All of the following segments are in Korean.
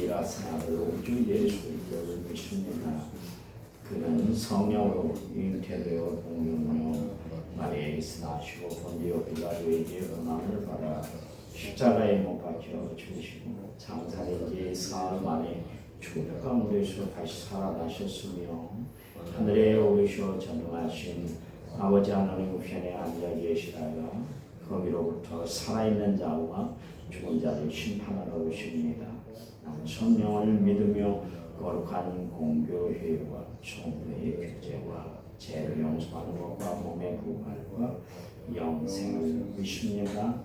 일하신 아들 우주 예수를 믿습니다. 그는 성령으로 잉태되어 동정녀 마리아에게서 나시고 본디오 빌라도에게 고난을 받아 십자가에 못 박혀 죽으시고 장사된 지 사흘 만에 죽은 가운데서 다시 살아나셨으며 하늘에 오르셔 전능하신 아버지 하나님 우편에 앉아 계시다가 거기로부터 살아있는 자와 죽은 자를 심판하러 오십니다. 나는 성령을 믿으며 거룩한 공교회와 성도의 교제와 죄를 용서하는 것과 몸의 부활과 영생을 믿습니다.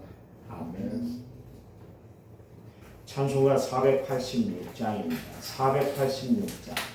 아멘. 찬송가 486장입니다. 486장.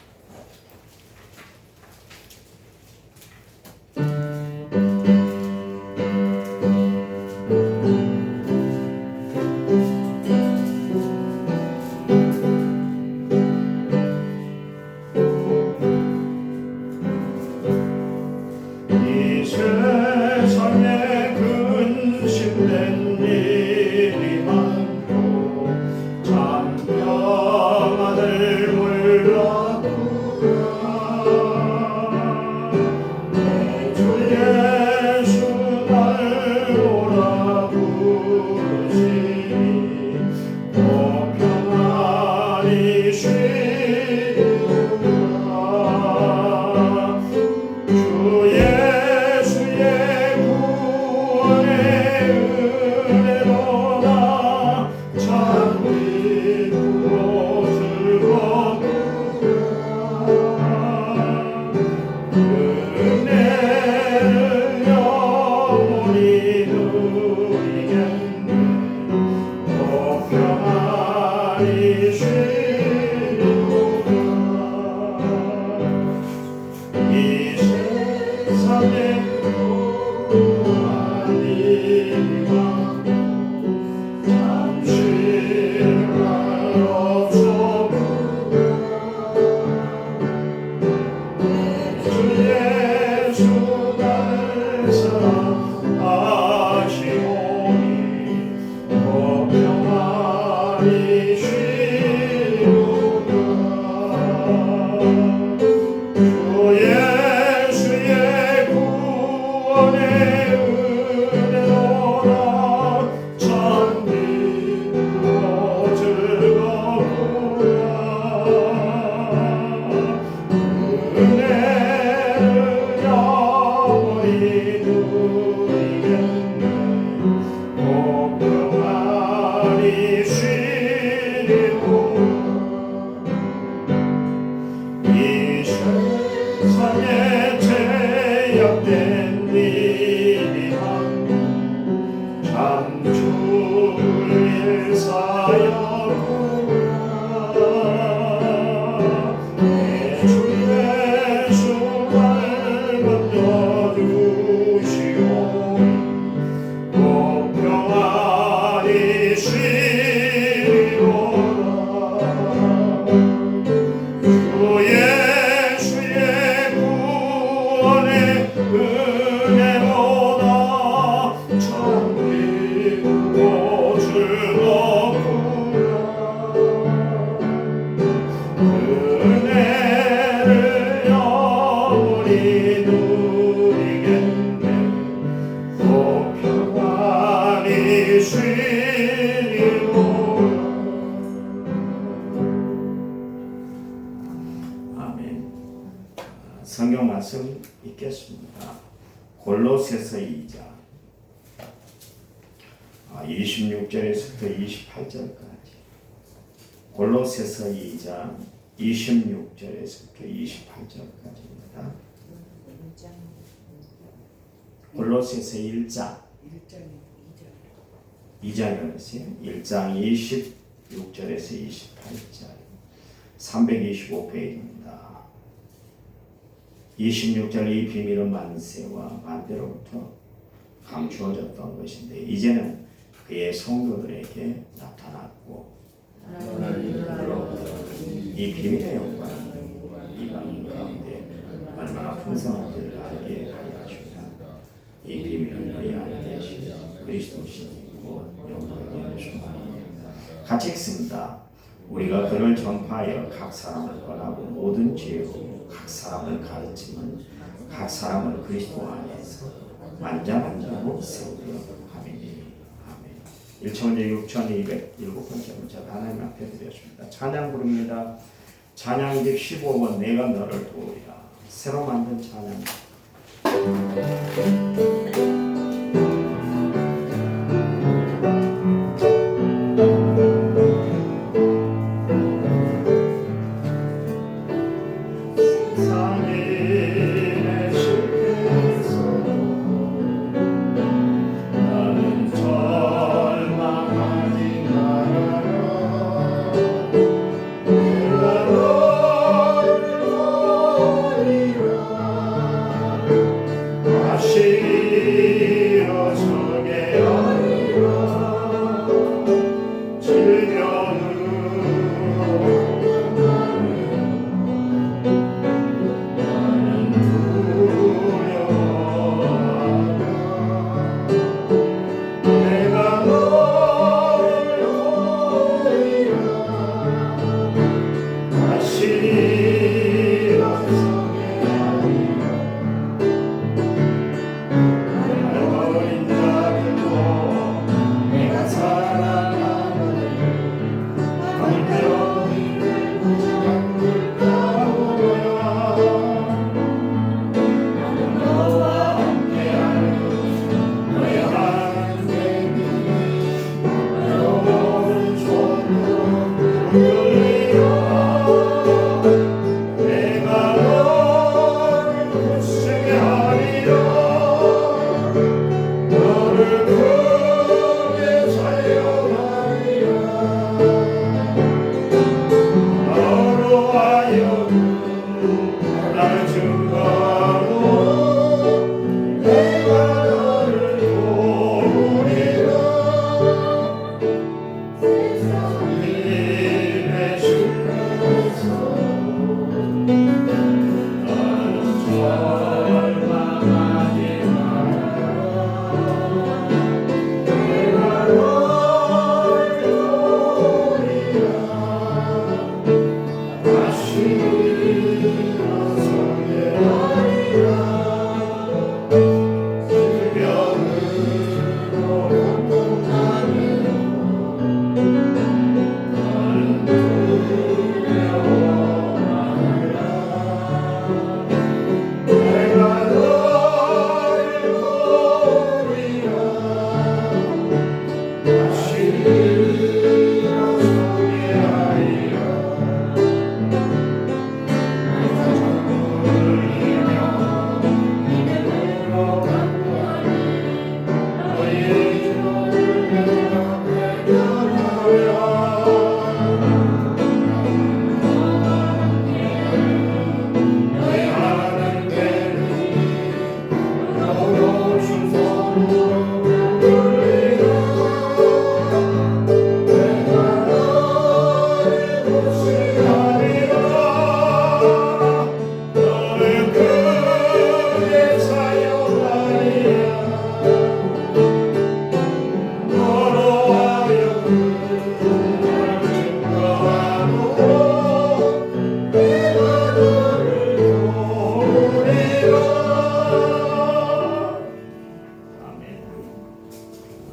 성경 말씀 읽겠습니다. 골로새서 2장 26절에서부터 28절까지. 골로새서 2장 26절에서부터 28절까지입니다. 골로새서 1장 2장이었어요. 1장 26절에서 28절 325페이지입니다. 26절 이 비밀은 만세와 만대로부터 감추어졌던 것인데 이제는 그의 성도들에게 나타났고 이 비밀의 영광이 이방 가운데 얼마나 풍성한지를 알게 하여 주시라. 이 비밀은 너희 안에 계신 그리스도시고 영광의 소망입니다. 같이 읽습니다. 우리가 그를 전파하여 각 사람을 권하고 모든 지혜로 각 사람을 가르치면 각 사람을 그리스도 안에서 완전한 자로 세우려 함이니. 아멘. 1,6207번째 문자 하나님 앞에 드렸습니다. 찬양 부릅니다. 찬양집 15번 내가 너를 도우리라. 새로 만든 찬양.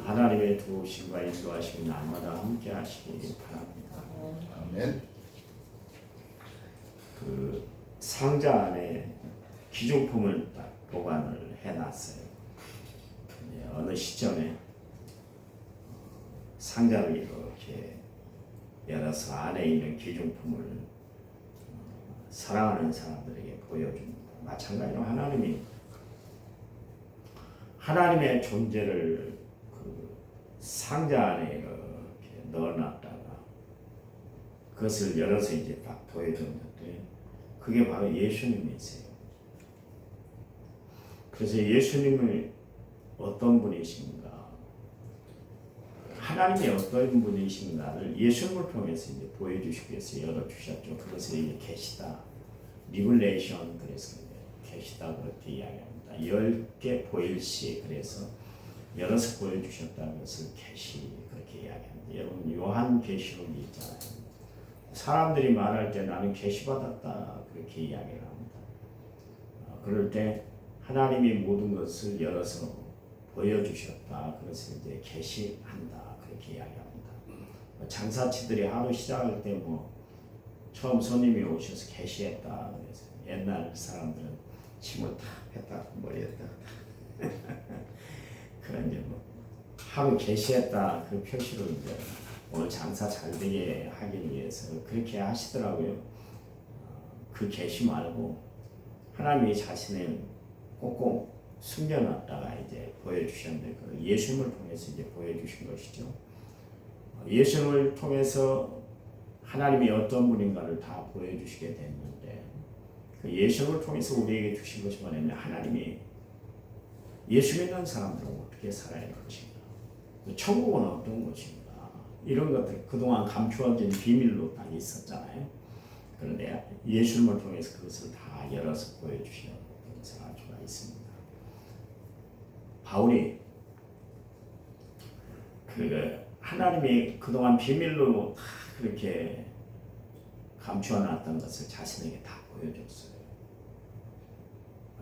하나님의 도우심과 인도하심이 날마다 함께 하시기 바랍니다. 아멘. 그 상자 안에 기종품을 딱 보관을 해놨어요. 어느 시점에 상자를 이렇게 열어서 안에 있는 기종품을 사랑하는 사람들에게 보여줍니다. 마찬가지로 하나님의 존재를 그 상자 안에 이렇게 넣어놨다가 그것을 열어서 이제 딱 보여줬는데 그게 바로 예수님이세요. 그래서 예수님을 어떤 분이신가, 하나님이 어떤 분이신가를 예수님을 통해서 이제 보여주시기 위해서 열어주셨죠. 그것을 이제 계시다, 리블레이션, 그래서 계시다 그렇게 이야기합니다. 10개 보일시, 그래서 열어서 보여주셨다는 것을 계시 그렇게 이야기합니다. 여러분 요한 계시록이 있잖아요. 사람들이 말할 때 나는 계시받았다 그렇게 이야기를 합니다. 그럴 때 하나님이 모든 것을 열어서 보여주셨다. 그래서 이제 계시한다 그렇게 이야기합니다. 장사치들이 하루 시작할 때 처음 손님이 오셔서 계시했다. 그래서 옛날 사람들은 침을 탁 뱉다 머리에다 그런 이제 하루 계시했다 그 표시로 이제 오늘 장사 잘 되게 하기 위해서 그렇게 하시더라고요. 그 계시 말고 하나님이 자신을 꽁꽁 숨겨놨다가 이제 보여주셨는데 그 예수님을 통해서 이제 보여주신 것이죠. 예수님을 통해서 하나님이 어떤 분인가를 다 보여주시게 됐는데 그 예수님을 통해서 우리에게 주신 것이 뭐냐면 하나님이 예수 믿는 사람들은 어떻게 살아야 할 것인가, 천국은 어떤 것인가, 이런 것들 그동안 감추어진 비밀로 딱 있었잖아요. 그런데 예수님을 통해서 그것을 다 열어서 보여주시는 것을 알 수가 있습니다. 바울이 하나님이 그동안 비밀로 다 그렇게 감추어놨던 것을 자신에게 다 보여줬어요.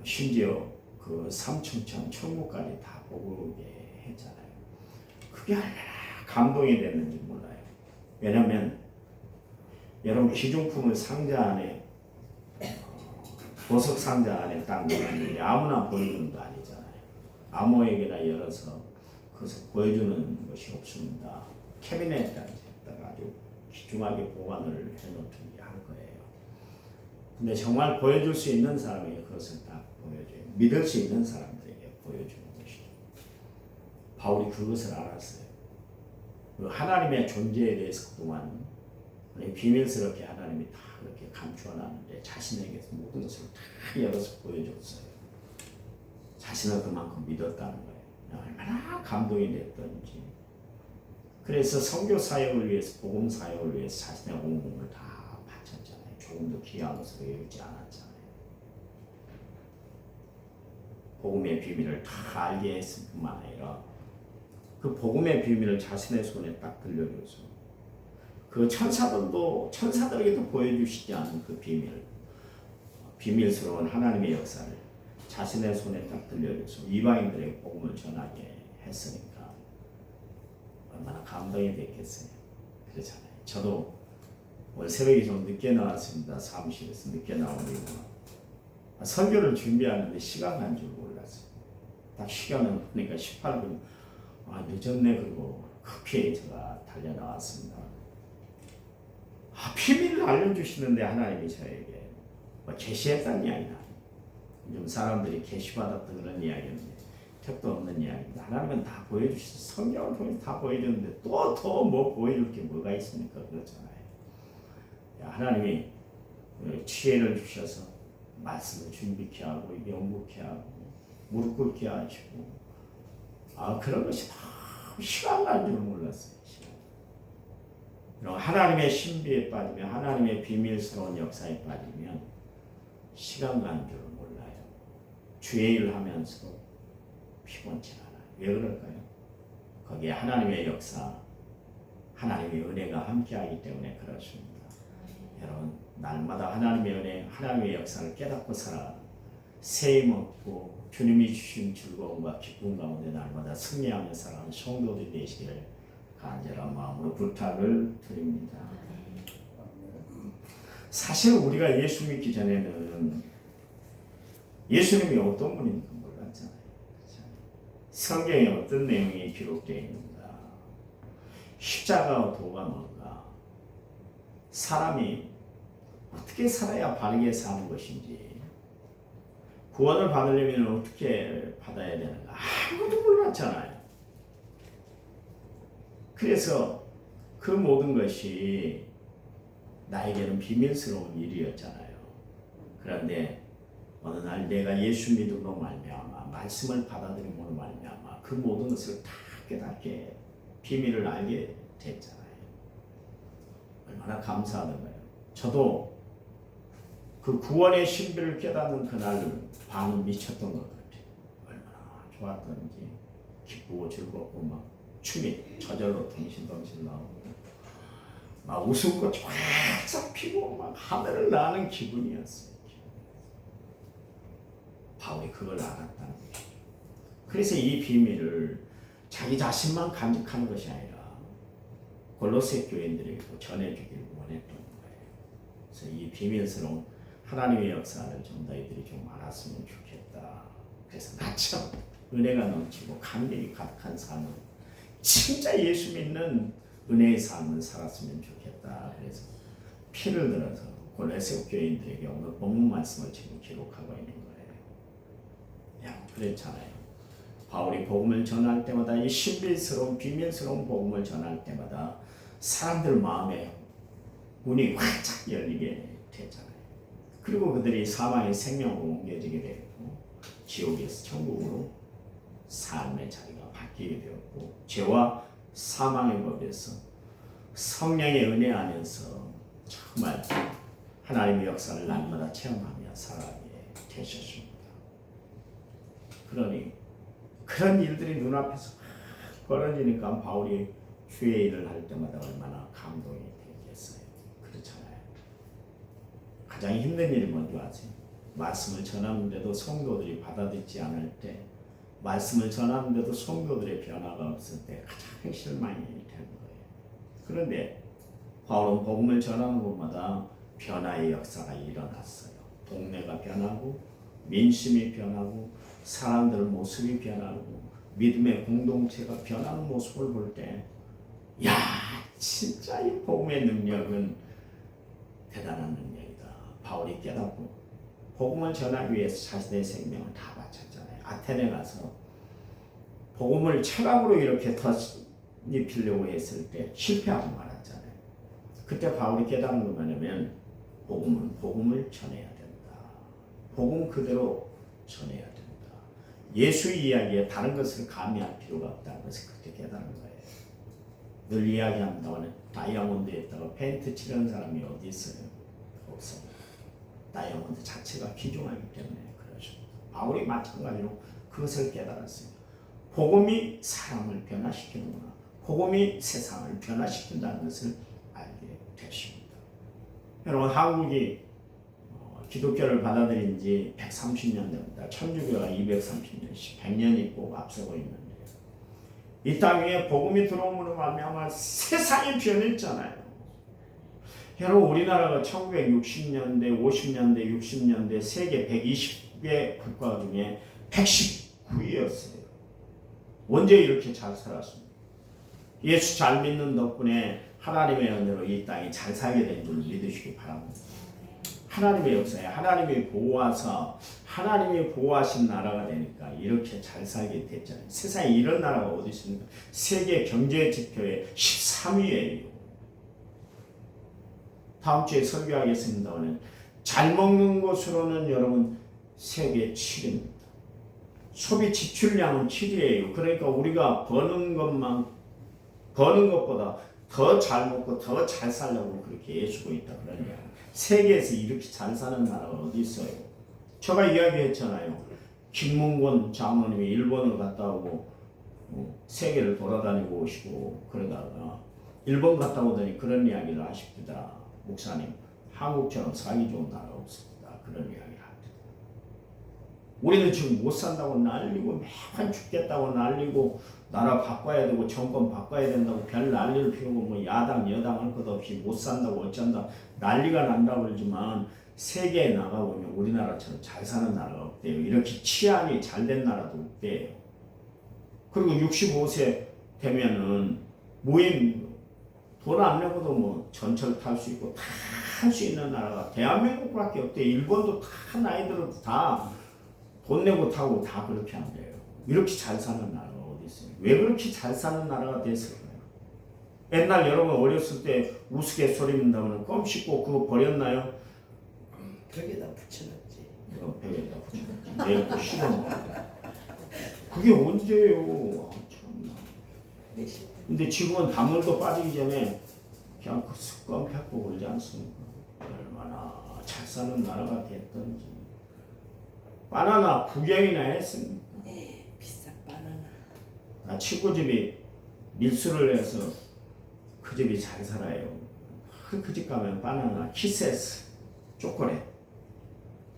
심지어 그 삼층천 천국까지 다 보게 했잖아요. 그게 얼마나 감동이 됐는지 몰라요. 왜냐하면 여러분 기중품을 상자 안에 보석 상자 안에 딱 넣었는데 아무나 보여주는 거 아니잖아요. 아무에게나 열어서 그것을 보여주는 것이 없습니다. 캐비넷에다가 아주 귀중하게 보관을 해놓든지 할 거예요. 근데 정말 보여줄 수 있는 사람에게 그것을 딱 보여줘요. 믿을 수 있는 사람들에게 보여주는 것이죠. 바울이 그것을 알았어요. 하나님의 존재에 대해서 그동안 비밀스럽게 하나님이 다 그렇게 감추어놨는데 자신에게서 모든 것을 다 열어서 보여줬어요. 자신을 그만큼 믿었다는 거예요. 얼마나 감동이 됐던지. 그래서 선교 사역을 위해서, 복음 사역을 위해서 자신의 온몸을 다 바쳤잖아요. 조금도 귀한 것으로 여기지 않았잖아요. 복음의 비밀을 다 알게 했을 뿐만 아니라 그 복음의 비밀을 자신의 손에 딱 들려줘서 그 천사들에게도 보여주시지 않은 그 비밀스러운 하나님의 역사를 자신의 손에 딱 들려줘서 이방인들에게 복음을 전하게 했으니까 얼마나 감동이 됐겠어요. 그렇잖아요. 저도 오늘 새벽에 좀 늦게 나왔습니다. 사무실에서 늦게 나온 이유가 설교를 준비하는데 시간 간 줄 몰랐어요. 딱 시간을 보니까 18분 늦었네. 그리고 급히 제가 달려 나왔습니다. 비밀을 알려주시는데 하나님이 저에게 계시했다는 이야기는 요즘 사람들이 계시받았던 그런 이야기인데 택도 없는 이야기입니다. 하나님은 다 보여주셔서 성경을 통해서 다 보여줬는데 또 더 보여줄 게 뭐가 있습니까? 그렇잖아요. 하나님이 지혜를 주셔서 말씀을 준비케 하고 연구케 하고 무릎 꿇게 하시고 그런 것이 다 시간 간 줄 몰랐어요. 하나님의 신비에 빠지면 하나님의 비밀스러운 역사에 빠지면 시간 간 줄 몰라요. 주의 일을 하면서도 피곤치 않아요. 왜 그럴까요? 거기에 하나님의 역사, 하나님의 은혜가 함께하기 때문에 그렇습니다. 여러분 날마다 하나님의 은혜, 하나님의 역사를 깨닫고 살아 새 힘 얻고 주님이 주신 즐거움과 기쁨 가운데 날마다 승리하며 살아가는 성도들이 되시기를 간절한 마음으로 부탁을 드립니다. 사실 우리가 예수 믿기 전에는 예수님이 어떤 분인지 몰랐잖아요. 성경에 어떤 내용이 기록되어 있는가, 십자가와 도가 뭔가, 사람이 어떻게 살아야 바르게 사는 것인지, 구원을 받으려면 어떻게 받아야 되는가 아무도 몰랐잖아요. 그래서 그 모든 것이 나에게는 비밀스러운 일이었잖아요. 그런데 어느 날 내가 예수 믿음으로 말미암아 말씀을 받아들임으로 말미암아 그 모든 것을 다 깨닫게 비밀을 알게 됐잖아요. 얼마나 감사하던가요. 저도 그 구원의 신비를 깨닫는 그날 반은 미쳤던 것 같아요. 얼마나 좋았던지 기쁘고 즐겁고 막 춤이 저절로 덩실덩실 나오고 막 웃음꽃이 활짝 피고 막 하늘을 나는 기분이었어요. 바울이 그걸 알았다는 거죠. 그래서 이 비밀을 자기 자신만 간직하는 것이 아니라 골로새 교인들에게도 전해주기를 원했던 거예요. 그래서 이 비밀스러운 하나님의 역사를 좀 너희들이 좀 알았으면 좋겠다. 그래서 나처럼 은혜가 넘치고 감격이 가득한 삶을, 진짜 예수 믿는 은혜의 삶을 살았으면 좋겠다. 그래서 피를 들어서 골로새 교인들에게 오늘 본문 말씀을 지금 기록하고 있는 거예요. 그랬잖아요. 바울이 복음을 전할 때마다, 이 신비스러운 비밀스러운 복음을 전할 때마다 사람들 마음에 문이 활짝 열리게 됐잖아요. 그리고 그들이 사망의 생명으로 옮겨지게 되었고 지옥에서 천국으로 삶의 자리가 바뀌게 되었고 죄와 사망의 법에서 성령의 은혜 안에서 정말 하나님의 역사를 날마다 체험하며 살아가게 되셨습니다. 그러니 그런 일들이 눈앞에서 벌어지니까 바울이 주의 일을 할 때마다 얼마나 감동이 되겠어요. 그렇잖아요. 가장 힘든 일이 뭔지 아세요? 말씀을 전하는데도 성도들이 받아들이지 않을 때, 말씀을 전하는데도 성도들의 변화가 없을 때 가장 실망이 되는 거예요. 그런데 바울은 복음을 전하는 곳마다 변화의 역사가 일어났어요. 동네가 변하고 민심이 변하고 사람들 모습이 변하고 믿음의 공동체가 변하는 모습을 볼 때, 야, 진짜 이 복음의 능력은 대단한 능력이다. 바울이 깨닫고 복음을 전하기 위해서 자신의 생명을 다 바쳤잖아요. 아테네 가서 복음을 철학으로 이렇게 덧입히려고 했을 때 실패하고 말았잖아요. 그때 바울이 깨닫는 건 뭐냐면 복음은 복음을 전해야 된다. 복음 그대로 전해야 된다. 예수 이야기에 다른 것을 가미할 필요가 없다는 것을 그때 깨달은 거예요. 늘 이야기합니다만 다이아몬드에다가 페인트 칠하는 사람이 어디 있어요? 없습니다. 다이아몬드 자체가 귀중하기 때문에 그러십니다. 바울이 마찬가지로 그것을 깨달았어요. 복음이 사람을 변화시키는구나. 복음이 세상을 변화시킨다는 것을 알게 되십니다. 여러분, 한국이 기독교를 받아들인 지 130년 됩니다. 천주교가 230년씩 100년이 꼭 앞서고 있는데, 이 땅 위에 복음이 들어옴으로 말미암아 세상이 변했잖아요. 여러분, 우리나라가 1960년대, 50년대, 60년대 세계 120개 국가 중에 119위였어요. 언제 이렇게 잘 살았습니까? 예수 잘 믿는 덕분에 하나님의 은혜로 이 땅이 잘 살게 된 줄 믿으시기 바랍니다. 하나님의 역사에 하나님이 보호하사 하나님이 보호하신 나라가 되니까 이렇게 잘 살게 됐잖아요. 세상에 이런 나라가 어디 있습니까? 세계 경제 지표의 13위예요. 다음 주에 설교하겠습니다만 잘 먹는 것으로는 여러분 세계 7위입니다. 소비 지출량은 7위예요. 그러니까 우리가 버는 것보다 더 잘 먹고 더 잘 살려고 그렇게 애쓰고 있다 그러냐. 세계에서 이렇게 잘 사는 나라가 어디 있어요? 제가 이야기했잖아요. 김문곤 장모님이 일본을 갔다 오고 세계를 돌아다니고 오시고 그러다가 일본 갔다 오더니 그런 이야기를 하십니다. 목사님, 한국처럼 살기 좋은 나라가 없습니다. 그런 이야기를 합니다. 우리는 지금 못 산다고 난리고 매번 죽겠다고 난리고 나라 바꿔야 되고 정권 바꿔야 된다고 별 난리를 피우고 뭐 야당 여당 할 것 없이 못 산다고 어쩐다 난리가 난다고 그러지만 세계에 나가보면 우리나라처럼 잘 사는 나라가 없대요. 이렇게 치안이 잘 된 나라도 없대요. 그리고 65세 되면은 무임 돈 안 내고도 뭐 전철 탈 수 있고 다 할 수 있는 나라가 대한민국밖에 없대요. 일본도 다 나이 들어도 다 돈 내고 타고 다 그렇게 한대요. 이렇게 잘 사는 나라가 어디 있어요? 왜 그렇게 잘 사는 나라가 됐을까요? 옛날 여러분 어렸을 때 우스갯소리입니다만 껌 씹고 그거 버렸나요? 벽에다 붙여놨지. 벽에다 붙여놨지. 내일 또 씹어먹어. 그게 언제예요? 근데 지금은 단물도 빠지기 전에 그냥 그 습관 펴고 그러지 않습니까? 얼마나 잘 사는 나라가 됐던지. 바나나 구경이나 했습니까? 네, 비싼 바나나. 나 친구 집이 밀수를 해서 그 집이 잘 살아요. 그 집 가면 바나나, 키세스, 초콜릿.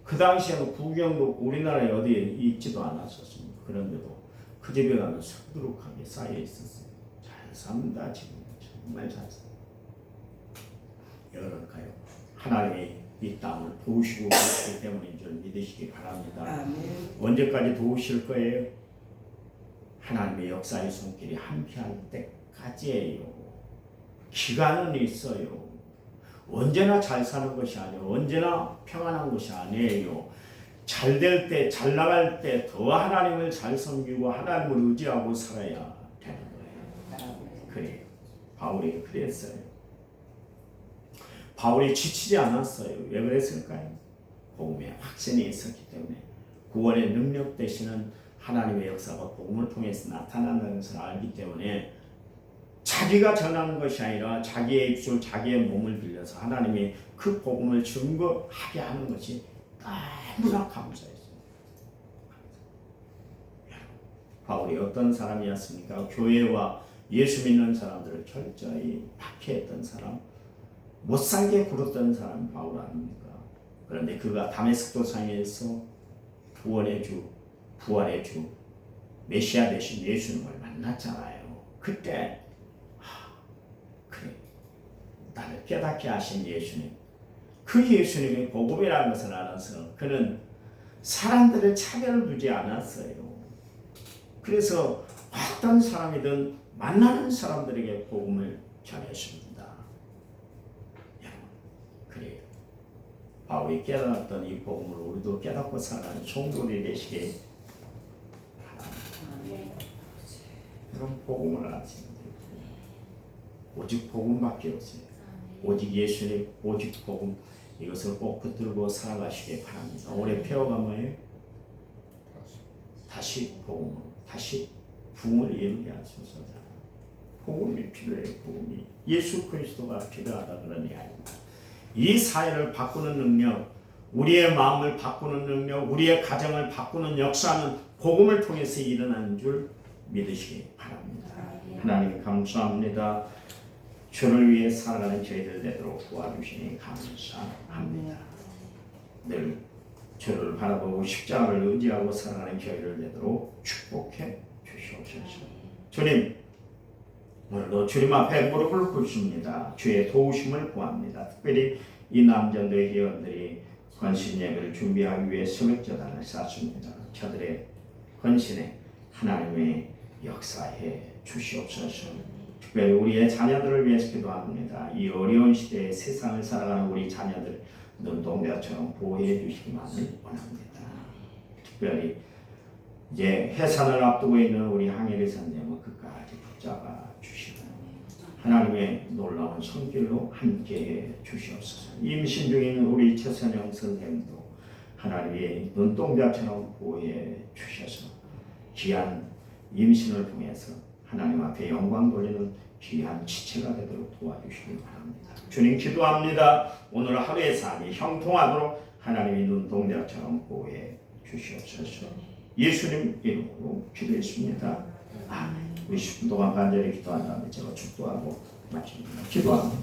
그 당시에는 구경도 우리나라에 어디에 있지도 않았었습니다. 그런데도 그 집에 가면 수두룩하게 쌓여 있었어요. 잘 삽니다. 지금 정말 잘 삽니다. 여러분까요? 하나님이 이 땅을 도우시고 계시기 때문인 줄 믿으시기 바랍니다. 아멘. 언제까지 도우실 거예요? 하나님의 역사의 손길이 함께할 때까지예요. 기간은 있어요. 언제나 잘 사는 것이 아니에요. 언제나 평안한 것이 아니에요. 잘 될 때, 잘 나갈 때 더 하나님을 잘 섬기고 하나님을 의지하고 살아야 되는 거예요. 그래요. 바울이 그랬어요. 바울이 지치지 않았어요. 왜 그랬을까요? 복음에 확신이 있었기 때문에. 구원의 능력 되시는 하나님의 역사가 복음을 통해서 나타난다는 것을 알기 때문에 자기가 전하는 것이 아니라 자기의 입술, 자기의 몸을 빌려서 하나님이 그 복음을 증거하게 하는 것이 너무나 감사했어요. 바울이 어떤 사람이었습니까? 교회와 예수 믿는 사람들을 철저히 박해했던 사람, 못살게 굴었던 사람이 바울 아닙니까? 그런데 그가 다메섹 도상에서 구원의 주, 부활의 주, 메시아 되신 예수님을 만났잖아요. 그때 그래, 나를 깨닫게 하신 예수님, 그 예수님이 복음이라는 것을 알아서 그는 사람들을 차별을 두지 않았어요. 그래서 어떤 사람이든 만나는 사람들에게 복음을 전했습니다. 그래요. 바울이 깨달았던 이 복음을 우리도 깨닫고 살아가는 성도들이 되시길 바랍니다. 그런 복음을 아시면 돼요. 오직 복음밖에 없어요. 오직 예수님, 오직 복음, 이것을 꼭 붙들고 살아가시길 바랍니다. 올해 폐허가 뭐예요? 다시 복음으로, 다시 부흥을 이루게 하소서. 복음이 필요해요. 복음이 예수 그리스도가 필요하다 그런 이야기입니다. 이 사회를 바꾸는 능력, 우리의 마음을 바꾸는 능력, 우리의 가정을 바꾸는 역사는 복음을 통해서 일어나는 줄 믿으시기 바랍니다. 하나님 감사합니다. 주를 위해 살아가는 저희들 되도록 도와주시니 감사합니다. 늘 주를 바라보고 십자가를 의지하고 살아가는 저희들 되도록 축복해 주시옵소서. 주님, 오늘도 주님 앞에 무릎을 꿇습니다. 주의 도우심을 구합니다. 특별히 이 남전도의 회원들이 헌신 예배를 준비하기 위해 새벽제단을 쌓습니다. 저들의 헌신에 하나님의 역사해 주시옵소서. 특별히 우리의 자녀들을 위해서 기도합니다. 이 어려운 시대에 세상을 살아가는 우리 자녀들 눈동자처럼 보호해 주시기만을 원합니다. 특별히 이제 해산을 앞두고 있는 우리 항해리 선생님은 끝까지 붙잡아 주시고 하나님의 놀라운 손길로 함께해 주시옵소서. 임신 중인 우리 최선영 선생님도 하나님의 눈동자처럼 보호해 주셔서 귀한 임신을 통해서 하나님 앞에 영광 돌리는 귀한 지체가 되도록 도와주시기 바랍니다. 주님 기도합니다. 오늘 하루의 삶이 형통하도록 하나님의 눈동자처럼 보호해 주시옵소서. 예수님 이름으로 기도했습니다. 아멘. 우리 10분 동안 간절히 기도한 다음에 제가 축도하고 마칩니다. 기도합니다.